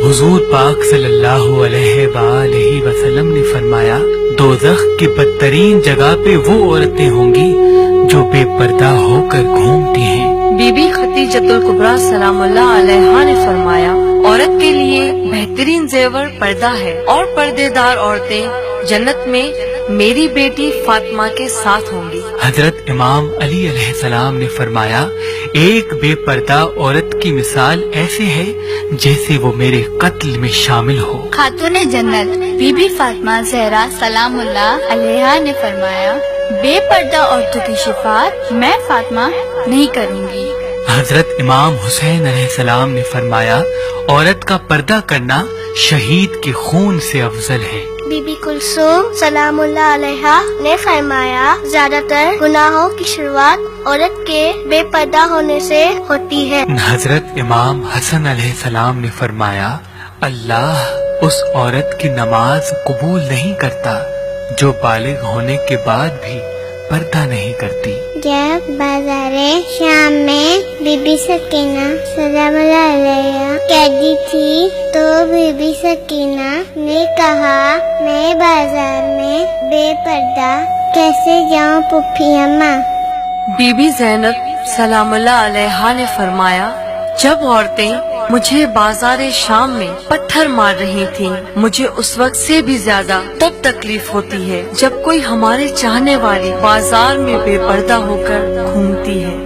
حضور پاک صلی اللہ علیہ وآلہ وسلم نے فرمایا دوزخ کی بدترین جگہ پہ وہ عورتیں ہوں گی جو بے پردہ ہو کر گھومتی ہیں۔ بی بی خدیجۃ الکبریٰ سلام اللہ علیہا نے فرمایا عورت کے لیے بہترین زیور پردہ ہے اور پردے دار عورتیں جنت میں میری بیٹی فاطمہ کے ساتھ ہوں گی۔ حضرت امام علی علیہ السلام نے فرمایا ایک بے پردہ عورت کی مثال ایسے ہے جیسے وہ میرے قتل میں شامل ہو۔ خاتون جنت بی بی فاطمہ زہرا سلام اللہ علیہا نے فرمایا بے پردہ عورتوں کی شفاعت میں فاطمہ نہیں کروں گی۔ حضرت امام حسین علیہ السلام نے فرمایا عورت کا پردہ کرنا شہید کے خون سے افضل ہے۔ بی بی کلثوم سلام اللہ علیہا نے فرمایا زیادہ تر گناہوں کی شروعات عورت کے بے پردہ ہونے سے ہوتی ہے۔ حضرت امام حسن علیہ السلام نے فرمایا اللہ اس عورت کی نماز قبول نہیں کرتا جو بالغ ہونے کے بعد بھی پردہ نہیں کرتی۔ جب بازار شام میں بی بی سکینہ سلام اللہ علیہا قیدی تھی تو بی بی سکینہ نے کہا میں بازار میں بے پردہ کیسے جاؤں پھوپھی اماں؟ بی بی زینب سلام اللہ علیہا نے فرمایا جب عورتیں مجھے بازار شام میں پتھر مار رہی تھیں مجھے اس وقت سے بھی زیادہ تب تکلیف ہوتی ہے جب کوئی ہمارے چاہنے والی بازار میں بے پردہ ہو کر گھومتی ہے۔